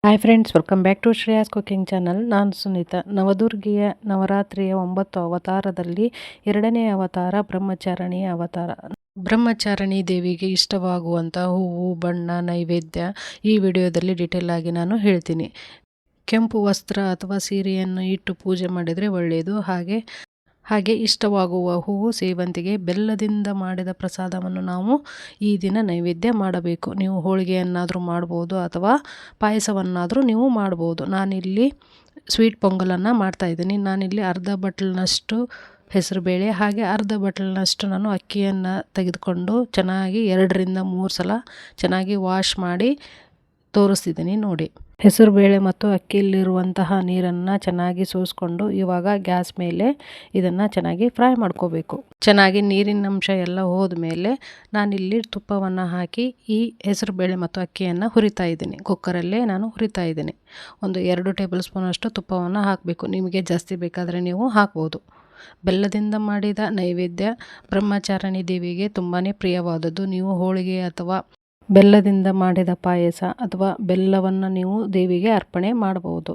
Hi friends, welcome back to Shreyas cooking channel. ನಾನು ಸುನೀತಾ. ನವದುರ್ಗಿಯ ನವರಾತ್ರಿಯ 9 ಅವತಾರದಲ್ಲಿ 2ನೇ ಅವತಾರ ಬ್ರಹ್ಮಚಾರಿಣಿಯ ಅವತಾರ. ಬ್ರಹ್ಮಚಾರಿಣಿ ದೇವಿಗೆ ಇಷ್ಟವಾಗುವಂಥ ಹೂವು, ಬಣ್ಣ, ನೈವೇದ್ಯ ಈ ವಿಡಿಯೋದಲ್ಲಿ ಡೀಟೇಲ್ ಆಗಿ ನಾನು ಹೇಳ್ತೀನಿ. ಕೆಂಪು ವಸ್ತ್ರ ಅಥವಾ ಸೀರೆಯನ್ನು ಇಟ್ಟು ಪೂಜೆ ಮಾಡಿದರೆ ಒಳ್ಳೆಯದು. ಹಾಗೆ ಇಷ್ಟವಾಗುವ ಹೂವು ಸೇವಂತಿಗೆ. ಬೆಲ್ಲದಿಂದ ಮಾಡಿದ ಪ್ರಸಾದವನ್ನು ನಾವು ಈ ದಿನ ನೈವೇದ್ಯ ಮಾಡಬೇಕು. ನೀವು ಹೋಳಿಗೆಯನ್ನಾದರೂ ಮಾಡ್ಬೋದು ಅಥವಾ ಪಾಯಸವನ್ನಾದರೂ ನೀವು ಮಾಡ್ಬೋದು. ನಾನಿಲ್ಲಿ ಸ್ವೀಟ್ ಪೊಂಗಲನ್ನು ಮಾಡ್ತಾಯಿದ್ದೀನಿ. ನಾನಿಲ್ಲಿ ಅರ್ಧ ಬಟ್ಲಿನಷ್ಟು ಹೆಸರುಬೇಳೆ ಹಾಗೆ ಅರ್ಧ ಬಟ್ಲಿನಷ್ಟು ನಾನು ಅಕ್ಕಿಯನ್ನು ತೆಗೆದುಕೊಂಡು ಚೆನ್ನಾಗಿ 2ರಿಂದ 3 ಸಲ ಚೆನ್ನಾಗಿ ವಾಶ್ ಮಾಡಿ ತೋರಿಸ್ತಿದ್ದೀನಿ ನೋಡಿ. ಹೆಸರುಬೇಳೆ ಮತ್ತು ಅಕ್ಕಿಯಲ್ಲಿರುವಂತಹ ನೀರನ್ನು ಚೆನ್ನಾಗಿ ಸೋಸಿಕೊಂಡು ಇವಾಗ ಗ್ಯಾಸ್ ಮೇಲೆ ಇದನ್ನು ಚೆನ್ನಾಗಿ ಫ್ರೈ ಮಾಡ್ಕೋಬೇಕು. ಚೆನ್ನಾಗಿ ನೀರಿನ ಅಂಶ ಎಲ್ಲ ಹೋದ ಮೇಲೆ ನಾನಿಲ್ಲಿ ತುಪ್ಪವನ್ನು ಹಾಕಿ ಈ ಹೆಸರುಬೇಳೆ ಮತ್ತು ಅಕ್ಕಿಯನ್ನು ಹುರಿತಾ ಇದ್ದೀನಿ. ಕುಕ್ಕರಲ್ಲೇ ನಾನು ಹುರಿತಾ ಇದ್ದೀನಿ. ಒಂದು 2 ಟೇಬಲ್ ಸ್ಪೂನಷ್ಟು ತುಪ್ಪವನ್ನು ಹಾಕಬೇಕು. ನಿಮಗೆ ಜಾಸ್ತಿ ಬೇಕಾದರೆ ನೀವು ಹಾಕ್ಬೋದು. ಬೆಲ್ಲದಿಂದ ಮಾಡಿದ ನೈವೇದ್ಯ ಬ್ರಹ್ಮಚಾರಿಣಿ ದೇವಿಗೆ ತುಂಬಾ ಪ್ರಿಯವಾದದ್ದು. ನೀವು ಹೋಳಿಗೆ ಅಥವಾ ಬೆಲ್ಲದಿಂದ ಮಾಡಿದ ಪಾಯಸ ಅಥವಾ ಬೆಲ್ಲವನ್ನು ನೀವು ದೇವಿಗೆ ಅರ್ಪಣೆ ಮಾಡಬಹುದು.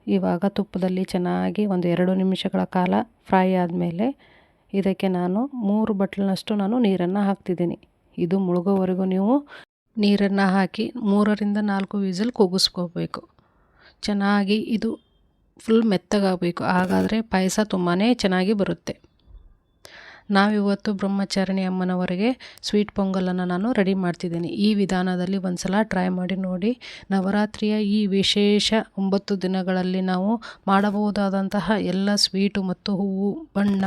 ಇವಾಗ ತುಪ್ಪದಲ್ಲಿ ಚೆನ್ನಾಗಿ ಒಂದು 2 ನಿಮಿಷಗಳ ಕಾಲ ಫ್ರೈ ಆದಮೇಲೆ ಇದಕ್ಕೆ ನಾನು 3 ಬಟ್ಲಿನಷ್ಟು ನಾನು ನೀರನ್ನು ಹಾಕ್ತಿದ್ದೀನಿ. ಇದು ಮುಳುಗೋವರೆಗೂ ನೀವು ನೀರನ್ನು ಹಾಕಿ 3ರಿಂದ 4 ವಿಸಿಲ್ ಕೂಗಿಸ್ಕೋಬೇಕು. ಚೆನ್ನಾಗಿ ಇದು ಫುಲ್ ಮೆತ್ತಗಾಗಬೇಕು. ಹಾಗಾದರೆ ಪಾಯಸ ತುಂಬಾ ಚೆನ್ನಾಗಿ ಬರುತ್ತೆ. ನಾವಿವತ್ತು ಬ್ರಹ್ಮಚಾರಿಣಿ ಅಮ್ಮನವರಿಗೆ ಸ್ವೀಟ್ ಪೊಂಗಲನ್ನು ನಾನು ರೆಡಿ ಮಾಡ್ತಿದ್ದೀನಿ. ಈ ವಿಧಾನದಲ್ಲಿ ಒಂದು ಸಲ ಟ್ರೈ ಮಾಡಿ ನೋಡಿ. ನವರಾತ್ರಿಯ ಈ ವಿಶೇಷ 9 ದಿನಗಳಲ್ಲಿ ನಾವು ಮಾಡಬಹುದಾದಂತಹ ಎಲ್ಲ ಸ್ವೀಟು ಮತ್ತು ಹೂವು, ಬಣ್ಣ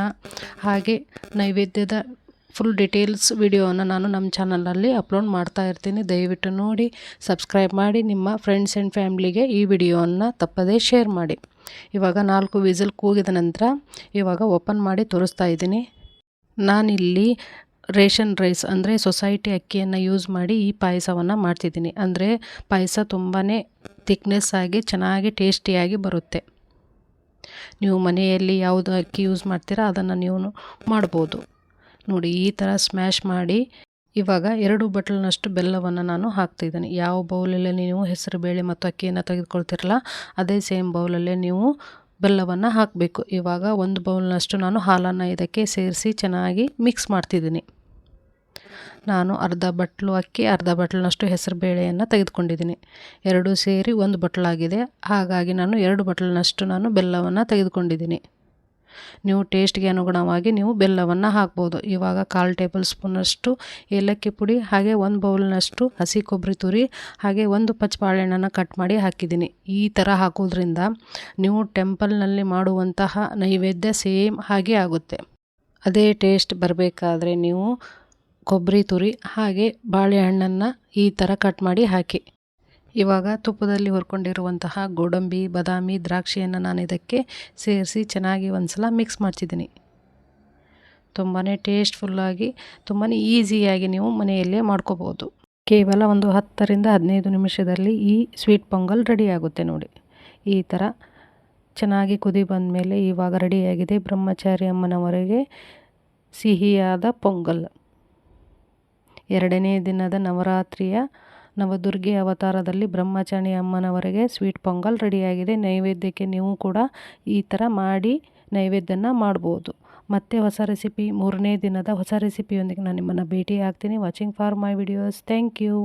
ಹಾಗೆ ನೈವೇದ್ಯದ ಫುಲ್ ಡೀಟೇಲ್ಸ್ ವಿಡಿಯೋವನ್ನು ನಾನು ನಮ್ಮ ಚಾನಲಲ್ಲಿ ಅಪ್ಲೋಡ್ ಮಾಡ್ತಾ ಇರ್ತೀನಿ. ದಯವಿಟ್ಟು ನೋಡಿ, ಸಬ್ಸ್ಕ್ರೈಬ್ ಮಾಡಿ, ನಿಮ್ಮ ಫ್ರೆಂಡ್ಸ್ ಆ್ಯಂಡ್ ಫ್ಯಾಮ್ಲಿಗೆ ಈ ವಿಡಿಯೋವನ್ನು ತಪ್ಪದೇ ಶೇರ್ ಮಾಡಿ. ಇವಾಗ 4 ವಿಸಿಲ್ ಕೂಗಿದ ನಂತರ ಇವಾಗ ಓಪನ್ ಮಾಡಿ ತೋರಿಸ್ತಾ ಇದ್ದೀನಿ. ನಾನಿಲ್ಲಿ ರೇಷನ್ ರೈಸ್ ಅಂದರೆ ಸೊಸೈಟಿ ಅಕ್ಕಿಯನ್ನು ಯೂಸ್ ಮಾಡಿ ಈ ಪಾಯಸವನ್ನು ಮಾಡ್ತಿದ್ದೀನಿ. ಅಂದರೆ ಪಾಯಸ ತುಂಬಾ ಥಿಕ್ನೆಸ್ ಆಗಿ ಚೆನ್ನಾಗಿ ಟೇಸ್ಟಿಯಾಗಿ ಬರುತ್ತೆ. ನೀವು ಮನೆಯಲ್ಲಿ ಯಾವುದು ಅಕ್ಕಿ ಯೂಸ್ ಮಾಡ್ತೀರಾ ಅದನ್ನು ನೀವು ಮಾಡ್ಬೋದು. ನೋಡಿ, ಈ ಥರ ಸ್ಮ್ಯಾಶ್ ಮಾಡಿ ಇವಾಗ 2 ಬಟ್ಲಿನಷ್ಟು ಬೆಲ್ಲವನ್ನು ನಾನು ಹಾಕ್ತಿದ್ದೀನಿ. ಯಾವ ಬೌಲಲ್ಲಿ ನೀವು ಹೆಸರುಬೇಳೆ ಮತ್ತು ಅಕ್ಕಿಯನ್ನು ತೆಗೆದುಕೊಳ್ತಿರಲ್ಲ ಅದೇ ಸೇಮ್ ಬೌಲಲ್ಲೇ ನೀವು ಬೆಲ್ಲವನ್ನು ಹಾಕಬೇಕು. ಇವಾಗ 1 ಬೌಲ್ನಷ್ಟು ನಾನು ಹಾಲನ್ನು ಇದಕ್ಕೆ ಸೇರಿಸಿ ಚೆನ್ನಾಗಿ ಮಿಕ್ಸ್ ಮಾಡ್ತಿದ್ದೀನಿ. ನಾನು ಅರ್ಧ ಬಟ್ಲು ಅಕ್ಕಿ, ಅರ್ಧ ಬಟ್ಲಿನಷ್ಟು ಹೆಸರುಬೇಳೆಯನ್ನು ತೆಗೆದುಕೊಂಡಿದ್ದೀನಿ. 2 ಸೇರಿ 1 ಬಟ್ಲಾಗಿದೆ. ಹಾಗಾಗಿ ನಾನು 2 ಬಟ್ಲಿನಷ್ಟು ನಾನು ಬೆಲ್ಲವನ್ನು ತೆಗೆದುಕೊಂಡಿದ್ದೀನಿ. ನೀವು ಟೇಸ್ಟ್ಗೆ ಅನುಗುಣವಾಗಿ ನೀವು ಬೆಲ್ಲವನ್ನು ಹಾಕ್ಬೋದು. ಇವಾಗ 1/4 ಟೇಬಲ್ ಸ್ಪೂನಷ್ಟು ಏಲಕ್ಕಿ ಪುಡಿ ಹಾಗೆ 1 ಬೌಲ್ನಷ್ಟು ಹಸಿ ಕೊಬ್ಬರಿ ತುರಿ ಹಾಗೆ 1 ಪಚ್ಚ ಬಾಳೆಹಣ್ಣನ್ನು ಕಟ್ ಮಾಡಿ ಹಾಕಿದ್ದೀನಿ. ಈ ಥರ ಹಾಕೋದ್ರಿಂದ ನೀವು ಟೆಂಪಲ್ನಲ್ಲಿ ಮಾಡುವಂತಹ ನೈವೇದ್ಯ ಸೇಮ್ ಹಾಗೆ ಆಗುತ್ತೆ. ಅದೇ ಟೇಸ್ಟ್ ಬರಬೇಕಾದ್ರೆ ನೀವು ಕೊಬ್ಬರಿ ತುರಿ ಹಾಗೆ ಬಾಳೆಹಣ್ಣನ್ನು ಈ ಥರ ಕಟ್ ಮಾಡಿ ಹಾಕಿ. ಇವಾಗ ತುಪ್ಪದಲ್ಲಿ ಹುರ್ಕೊಂಡಿರುವಂತಹ ಗೋಡಂಬಿ, ಬಾದಾಮಿ, ದ್ರಾಕ್ಷಿಯನ್ನು ನಾನು ಇದಕ್ಕೆ ಸೇರಿಸಿ ಚೆನ್ನಾಗಿ ಒಂದು ಸಲ ಮಿಕ್ಸ್ ಮಾಡ್ತಿದ್ದೀನಿ. ತುಂಬಾ ಟೇಸ್ಟ್ಫುಲ್ಲಾಗಿ ತುಂಬಾ ಈಸಿಯಾಗಿ ನೀವು ಮನೆಯಲ್ಲೇ ಮಾಡ್ಕೋಬೋದು. ಕೇವಲ ಒಂದು 10ರಿಂದ 15 ನಿಮಿಷದಲ್ಲಿ ಈ ಸ್ವೀಟ್ ಪೊಂಗಲ್ ರೆಡಿ ಆಗುತ್ತೆ ನೋಡಿ. ಈ ಥರ ಚೆನ್ನಾಗಿ ಕುದಿ ಬಂದ ಮೇಲೆ ಇವಾಗ ರೆಡಿಯಾಗಿದೆ ಬ್ರಹ್ಮಚಾರಿ ಅಮ್ಮನವರಿಗೆ ಸಿಹಿಯಾದ ಪೊಂಗಲ್. 2ನೇ ದಿನದ ನವರಾತ್ರಿಯ ನವದುರ್ಗಿ ಅವತಾರದಲ್ಲಿ ಬ್ರಹ್ಮಚಾರಿಣಿ ಅಮ್ಮನವರಿಗೆ ಸ್ವೀಟ್ ಪೊಂಗಲ್ ರೆಡಿಯಾಗಿದೆ. ನೈವೇದ್ಯಕ್ಕೆ ನೀವು ಕೂಡ ಈ ಥರ ಮಾಡಿ ನೈವೇದ್ಯನ ಮಾಡ್ಬೋದು. ಮತ್ತೆ ಹೊಸ ರೆಸಿಪಿ 3ನೇ ದಿನದ ಹೊಸ ರೆಸಿಪಿಯೊಂದಿಗೆ ನಾನು ನಿಮ್ಮನ್ನು ಭೇಟಿ ಆಗ್ತೀನಿ. Watching for my videos. Thank you.